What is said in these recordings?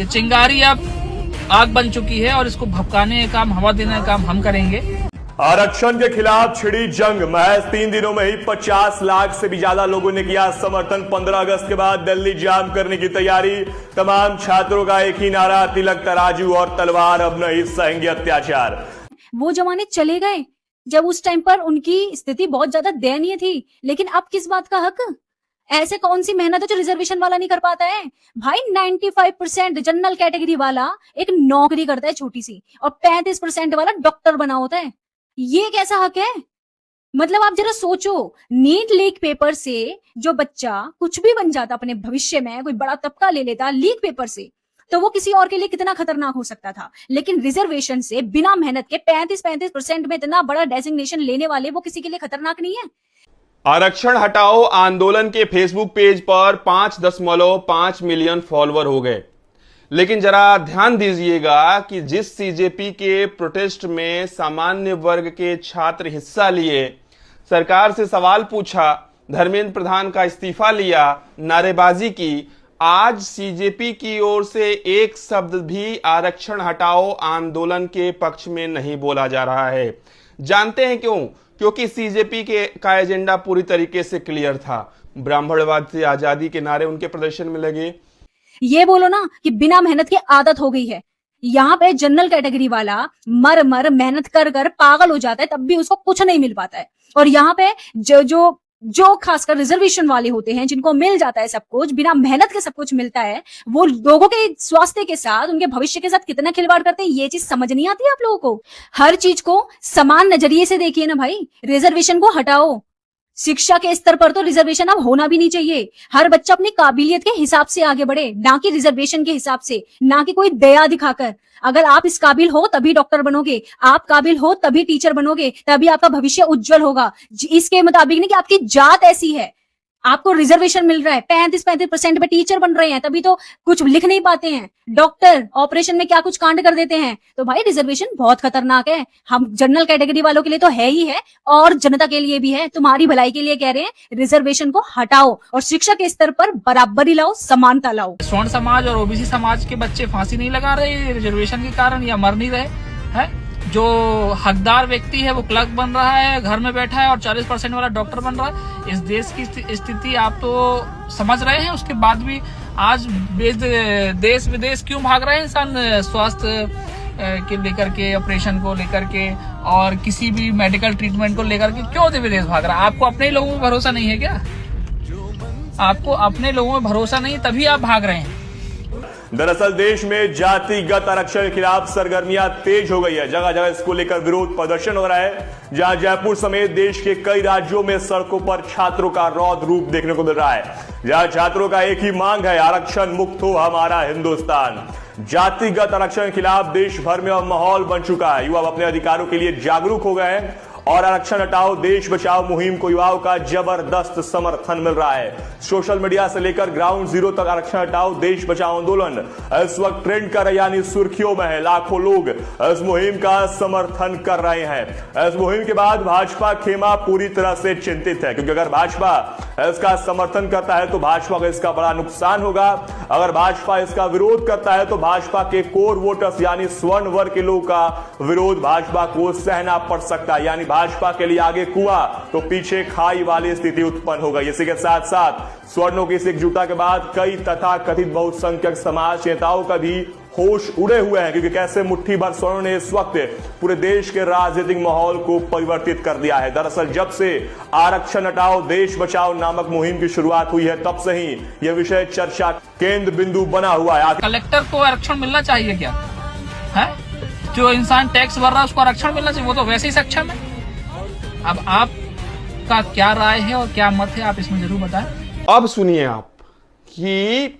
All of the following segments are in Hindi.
ये चिंगारी अब आग बन चुकी है और इसको भभकाने का काम, हवा देने का काम हम करेंगे। आरक्षण के खिलाफ छिड़ी जंग। महज 3 दिनों में ही 50 लाख से भी ज्यादा लोगों ने किया समर्थन। 15 अगस्त के बाद दिल्ली जाम करने की तैयारी। तमाम छात्रों का एक ही नारा, तिलक तराजू और तलवार, अब नहीं सहेंगे अत्याचार। वो जमाने चले गए जब उस टाइम पर उनकी स्थिति बहुत ज्यादा दयनीय थी, लेकिन अब किस बात का हक? ऐसे कौन सी मेहनत है जो रिजर्वेशन वाला नहीं कर पाता है? भाई 95% जनरल कैटेगरी वाला एक नौकरी करता है छोटी सी, और 35% वाला डॉक्टर बना होता है। ये कैसा हक है? मतलब आप जरा सोचो, नीट लीक पेपर से जो बच्चा कुछ भी बन जाता अपने भविष्य में, कोई बड़ा तबका ले लेता लीक पेपर से, तो वो किसी और के लिए कितना खतरनाक हो सकता था। लेकिन रिजर्वेशन से बिना मेहनत के 35% में इतना बड़ा डेजिग्नेशन लेने वाले, वो किसी के लिए खतरनाक नहीं है। आरक्षण हटाओ आंदोलन के फेसबुक पेज पर 5.5 मिलियन फॉलोअर हो गए। लेकिन जरा ध्यान दीजिएगा कि जिस सीजेपी के प्रोटेस्ट में सामान्य वर्ग के छात्र हिस्सा लिए, सरकार से सवाल पूछा, धर्मेंद्र प्रधान का इस्तीफा लिया, नारेबाजी की, आज सीजेपी की ओर से एक शब्द भी आरक्षण हटाओ आंदोलन के पक्ष में नहीं बोला जा रहा है। जानते हैं क्यों? क्योंकि सीजेपी का एजेंडा पूरी तरीके से क्लियर था। ब्राह्मणवाद से आजादी के नारे उनके प्रदर्शन में लगे। ये बोलो ना कि बिना मेहनत की आदत हो गई है। यहाँ पे जनरल कैटेगरी वाला मर मेहनत कर पागल हो जाता है, तब भी उसको कुछ नहीं मिल पाता है। और यहाँ पे जो खासकर रिजर्वेशन वाले होते हैं, जिनको मिल जाता है सब कुछ, बिना मेहनत के सब कुछ मिलता है, वो लोगों के स्वास्थ्य के साथ, उनके भविष्य के साथ कितना खिलवाड़ करते हैं, ये चीज समझ नहीं आती आप लोगों को। हर चीज को समान नजरिए से देखिए ना भाई। रिजर्वेशन को हटाओ। शिक्षा के स्तर पर तो रिजर्वेशन अब होना भी नहीं चाहिए। हर बच्चा अपनी काबिलियत के हिसाब से आगे बढ़े, ना कि रिजर्वेशन के हिसाब से, ना कि कोई दया दिखाकर। अगर आप इस काबिल हो तभी डॉक्टर बनोगे, आप काबिल हो तभी टीचर बनोगे, तभी आपका भविष्य उज्जवल होगा। इसके मुताबिक नहीं कि आपकी जात ऐसी है, आपको रिजर्वेशन मिल रहा है, 35% पे टीचर बन रहे हैं, तभी तो कुछ लिख नहीं पाते हैं। डॉक्टर ऑपरेशन में क्या कुछ कांड कर देते हैं। तो भाई रिजर्वेशन बहुत खतरनाक है। हम जनरल कैटेगरी वालों के लिए तो है ही है, और जनता के लिए भी है। तुम्हारी भलाई के लिए कह रहे हैं, रिजर्वेशन को हटाओ और शिक्षा के स्तर पर बराबरी लाओ, समानता लाओ। स्वर्ण समाज और ओबीसी समाज के बच्चे फांसी नहीं लगा रहे रिजर्वेशन के कारण, या मर नहीं रहे हैं। जो हकदार व्यक्ति है वो क्लर्क बन रहा है, घर में बैठा है, और 40% वाला डॉक्टर बन रहा है। इस देश की स्थिति आप तो समझ रहे हैं। उसके बाद भी आज देश विदेश क्यों भाग रहे हैं इंसान स्वास्थ्य के लेकर के, ऑपरेशन को लेकर के, और किसी भी मेडिकल ट्रीटमेंट को लेकर के क्यों विदेश भाग रहा है? आपको अपने ही लोगों में भरोसा नहीं है क्या? आपको अपने लोगों में भरोसा नहीं, तभी आप भाग रहे हैं। दरअसल देश में जातिगत आरक्षण के खिलाफ सरगर्मियां तेज हो गई है। जगह जगह इसको लेकर विरोध प्रदर्शन हो रहा है, जहां जयपुर समेत देश के कई राज्यों में सड़कों पर छात्रों का रौद्र रूप देखने को मिल रहा है। जहां छात्रों का एक ही मांग है, आरक्षण मुक्त हो हमारा हिंदुस्तान। जातिगत आरक्षण के खिलाफ देश भर में अब माहौल बन चुका है। युवा अपने अधिकारों के लिए जागरूक हो गए हैं और आरक्षण हटाओ देश बचाओ मुहिम को युवाओं का जबरदस्त समर्थन मिल रहा है। सोशल मीडिया से लेकर ग्राउंड जीरो तक आरक्षण हटाओ देश बचाओ आंदोलन इस वक्त ट्रेंड कर, यानी सुर्खियों में है। लाखों लोग इस मुहिम का समर्थन कर रहे हैं। इस मुहिम के बाद भाजपा खेमा पूरी तरह से चिंतित है, क्योंकि अगर भाजपा इसका समर्थन करता है तो भाजपा को इसका बड़ा नुकसान होगा। अगर भाजपा इसका विरोध करता है तो भाजपा के कोर वोटर्स यानी स्वर्ण वर्ग के लोगों का विरोध भाजपा को सहना पड़ सकता है। यानी भाजपा के लिए आगे कुआं तो पीछे खाई वाली स्थिति उत्पन्न हो गई। इसी के साथ साथ स्वर्णों की इस एकजुटता के बाद कई तथाकथित बहुसंख्यक समाज नेताओं का भी होश उड़े हुए हैं, क्योंकि कैसे मुट्ठी भर स्वर्णों ने इस वक्त पूरे देश के राजनीतिक माहौल को परिवर्तित कर दिया है। दरअसल जब से आरक्षण हटाओ देश बचाओ नामक मुहिम की शुरुआत हुई है, तब से ही यह विषय चर्चा केंद्र बिंदु बना हुआ है। कलेक्टर को आरक्षण मिलना चाहिए क्या है? जो इंसान टैक्स भर रहा है उसको आरक्षण मिलना चाहिए, वो तो वैसे ही सक्षम है। अब आपका क्या राय है और क्या मत है, आप इसमें जरूर बताएं। अब सुनिए आप कि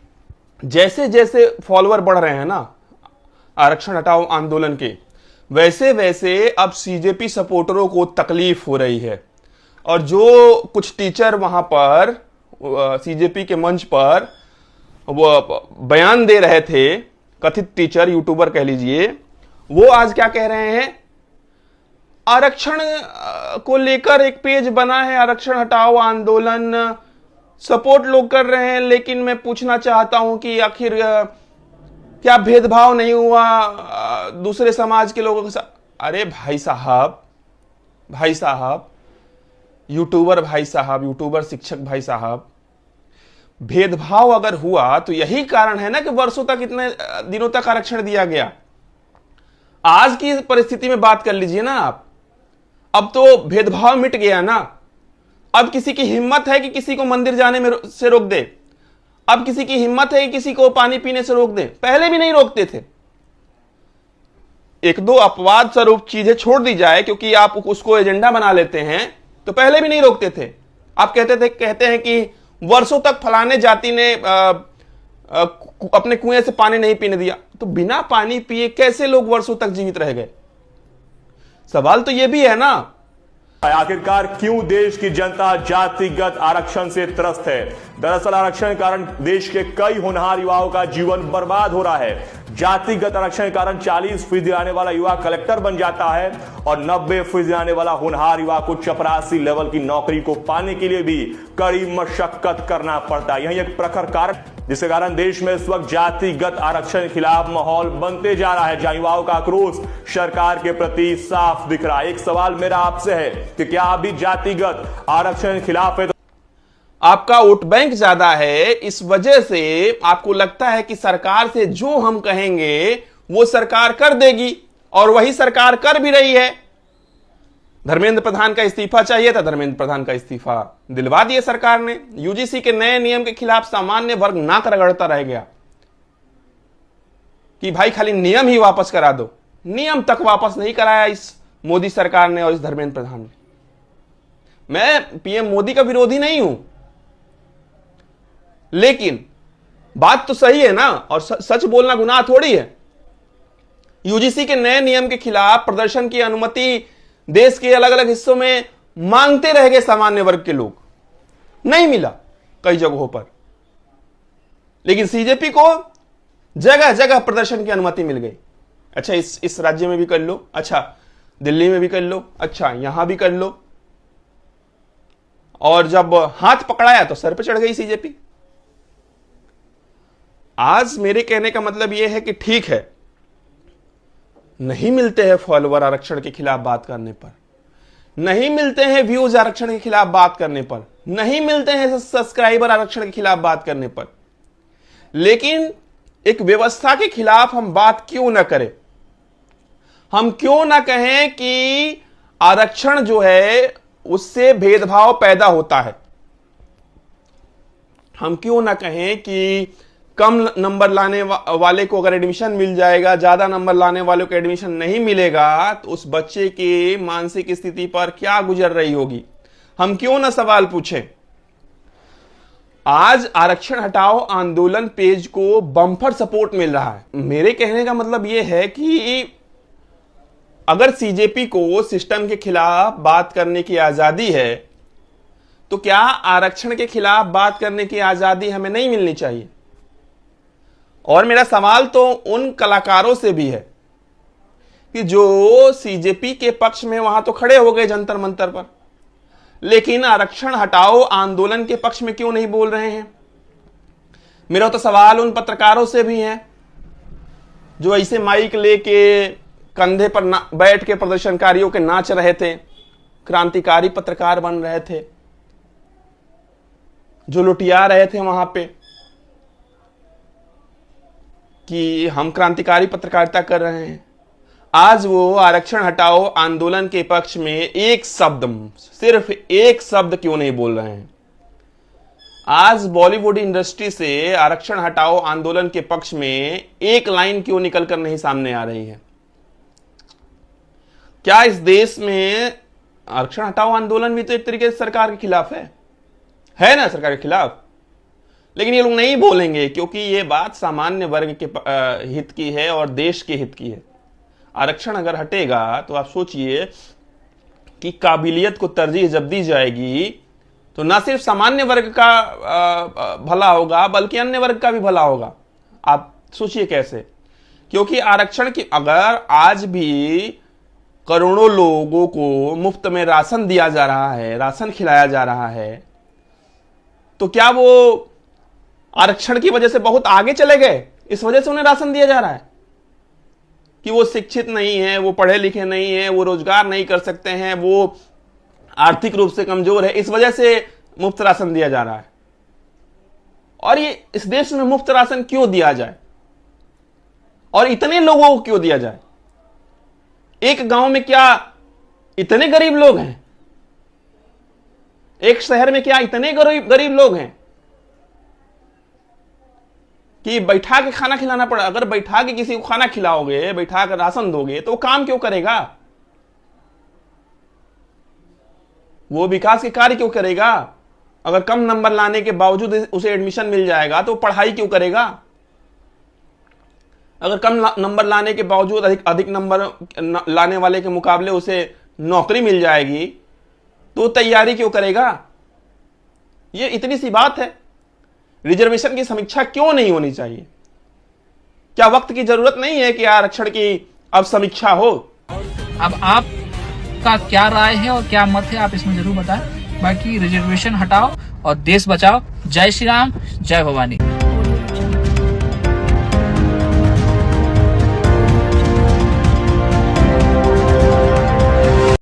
जैसे जैसे फॉलोअर बढ़ रहे हैं ना आरक्षण हटाओ आंदोलन के, वैसे वैसे अब सीजेपी सपोर्टरों को तकलीफ हो रही है। और जो कुछ टीचर वहां पर सीजेपी के मंच पर वो बयान दे रहे थे, कथित टीचर यूट्यूबर कह लीजिए, वो आज क्या कह रहे हैं, आरक्षण को लेकर एक पेज बना है, आरक्षण हटाओ आंदोलन सपोर्ट लोग कर रहे हैं, लेकिन मैं पूछना चाहता हूं कि आखिर क्या भेदभाव नहीं हुआ दूसरे समाज के लोगों के साथ? अरे भाई साहब, यूट्यूबर भाई साहब, यूट्यूबर शिक्षक भाई साहब, भेदभाव अगर हुआ तो यही कारण है ना कि वर्षों तक, इतने दिनों तक आरक्षण दिया गया। आज की परिस्थिति में बात कर लीजिए ना आप, अब तो भेदभाव मिट गया ना। अब किसी की हिम्मत है कि किसी को मंदिर जाने में से रोक दे? अब किसी की हिम्मत है कि किसी को पानी पीने से रोक दे? पहले भी नहीं रोकते थे। एक दो अपवाद स्वरूप चीजें छोड़ दी जाए क्योंकि आप उसको एजेंडा बना लेते हैं, तो पहले भी नहीं रोकते थे। आप कहते हैं कि वर्षों तक फलाने जाति ने अपने कुएं से पानी नहीं पीने दिया, तो बिना पानी पिए कैसे लोग वर्षों तक जीवित रह गए? सवाल तो यह भी है ना। आखिरकार क्यों देश की जनता जातिगत आरक्षण से त्रस्त है? दरअसल आरक्षण के कारण देश के कई होनहार युवाओं का जीवन बर्बाद हो रहा है। जातिगत आरक्षण के कारण 40% आने वाला युवा कलेक्टर बन जाता है और 90% आने वाला होनहार युवा को चपरासी लेवल की नौकरी को पाने के लिए भी कड़ी मशक्कत करना पड़ता है। यही एक प्रखर कारण, जिसके कारण देश में इस वक्त जातिगत आरक्षण के खिलाफ माहौल बनते जा रहा है, जहां युवाओं का आक्रोश सरकार के प्रति साफ दिख रहा है। एक सवाल मेरा आपसे है कि क्या आप भी जातिगत आरक्षण के खिलाफ है? आपका वोट बैंक ज्यादा है, इस वजह से आपको लगता है कि सरकार से जो हम कहेंगे वो सरकार कर देगी, और वही सरकार कर भी रही है। धर्मेंद्र प्रधान का इस्तीफा चाहिए था, धर्मेंद्र प्रधान का इस्तीफा दिलवा दिए सरकार ने। यूजीसी के नए नियम के खिलाफ सामान्य वर्ग नाक रगड़ता रह गया कि भाई खाली नियम ही वापस करा दो। नियम तक वापस नहीं कराया इस मोदी सरकार ने और इस धर्मेंद्र प्रधान ने। मैं पीएम मोदी का विरोधी नहीं हूं, लेकिन बात तो सही है ना, और सच बोलना गुनाह थोड़ी है। यूजीसी के नए नियम के खिलाफ प्रदर्शन की अनुमति देश के अलग अलग हिस्सों में मांगते रह गए सामान्य वर्ग के लोग, नहीं मिला कई जगहों पर। लेकिन सीजेपी को जगह जगह प्रदर्शन की अनुमति मिल गई। अच्छा, इस राज्य में भी कर लो, अच्छा दिल्ली में भी कर लो, अच्छा यहां भी कर लो, और जब हाथ पकड़ाया तो सर पे चढ़ गई सीजेपी। आज मेरे कहने का मतलब यह है कि ठीक है, नहीं मिलते हैं फॉलोअर आरक्षण के खिलाफ बात करने पर, नहीं मिलते हैं व्यूज आरक्षण के खिलाफ बात करने पर, नहीं मिलते हैं सब्सक्राइबर आरक्षण के खिलाफ बात करने पर, लेकिन एक व्यवस्था के खिलाफ हम बात क्यों ना करें? हम क्यों ना कहें कि आरक्षण जो है उससे भेदभाव पैदा होता है? हम क्यों ना कहें कि कम नंबर लाने वाले को अगर एडमिशन मिल जाएगा, ज्यादा नंबर लाने वाले को एडमिशन नहीं मिलेगा, तो उस बच्चे की मानसिक स्थिति पर क्या गुजर रही होगी? हम क्यों ना सवाल पूछें? आज आरक्षण हटाओ आंदोलन पेज को बम्पर सपोर्ट मिल रहा है। मेरे कहने का मतलब यह है कि अगर सीजेपी को सिस्टम के खिलाफ बात करने की आजादी है, तो क्या आरक्षण के खिलाफ बात करने की आजादी हमें नहीं मिलनी चाहिए? और मेरा सवाल तो उन कलाकारों से भी है कि जो सीजेपी के पक्ष में वहां तो खड़े हो गए जंतर मंतर पर, लेकिन आरक्षण हटाओ आंदोलन के पक्ष में क्यों नहीं बोल रहे हैं? मेरा तो सवाल उन पत्रकारों से भी है जो ऐसे माइक लेके कंधे पर बैठ के प्रदर्शनकारियों के नाच रहे थे, क्रांतिकारी पत्रकार बन रहे थे, जो लुटिया रहे थे वहां पे कि हम क्रांतिकारी पत्रकारिता कर रहे हैं। आज वो आरक्षण हटाओ आंदोलन के पक्ष में एक शब्द, सिर्फ एक शब्द क्यों नहीं बोल रहे हैं? आज बॉलीवुड इंडस्ट्री से आरक्षण हटाओ आंदोलन के पक्ष में एक लाइन क्यों निकलकर नहीं सामने आ रही है? क्या इस देश में आरक्षण हटाओ आंदोलन भी तो एक तरीके से सरकार के खिलाफ है ना, सरकार के खिलाफ? लेकिन ये लोग नहीं बोलेंगे क्योंकि ये बात सामान्य वर्ग के हित की है और देश के हित की है। आरक्षण अगर हटेगा तो आप सोचिए कि काबिलियत को तरजीह जब दी जाएगी तो ना सिर्फ सामान्य वर्ग का भला होगा बल्कि अन्य वर्ग का भी भला होगा। आप सोचिए कैसे? क्योंकि आरक्षण की अगर आज भी करोड़ों लोगों को मुफ्त में राशन दिया जा रहा है, राशन खिलाया जा रहा है, तो क्या वो आरक्षण की वजह से बहुत आगे चले गए? इस वजह से उन्हें राशन दिया जा रहा है कि वो शिक्षित नहीं है, वो पढ़े लिखे नहीं है, वो रोजगार नहीं कर सकते हैं, वो आर्थिक रूप से कमजोर है, इस वजह से मुफ्त राशन दिया जा रहा है। और ये इस देश में मुफ्त राशन क्यों दिया जाए और इतने लोगों को क्यों दिया जाए? एक गांव में क्या इतने गरीब लोग हैं? एक शहर में क्या इतने गरीब लोग हैं कि बैठा के खाना खिलाना पड़ा? अगर बैठा के किसी को खाना खिलाओगे, बैठा कर राशन दोगे, तो वो काम क्यों करेगा? वो विकास के कार्य क्यों करेगा? अगर कम नंबर लाने के बावजूद उसे एडमिशन मिल जाएगा तो पढ़ाई क्यों करेगा? अगर कम नंबर लाने के बावजूद अधिक नंबर लाने वाले के मुकाबले उसे नौकरी मिल जाएगी तो तैयारी क्यों करेगा? ये इतनी सी बात है। रिजर्वेशन की समीक्षा क्यों नहीं होनी चाहिए? क्या वक्त की जरूरत नहीं है कि आरक्षण की अब समीक्षा हो? अब आपका क्या राय है और क्या मत है, आप इसमें जरूर बताएं। बाकी रिजर्वेशन हटाओ और देश बचाओ। जय श्री राम, जय भवानी।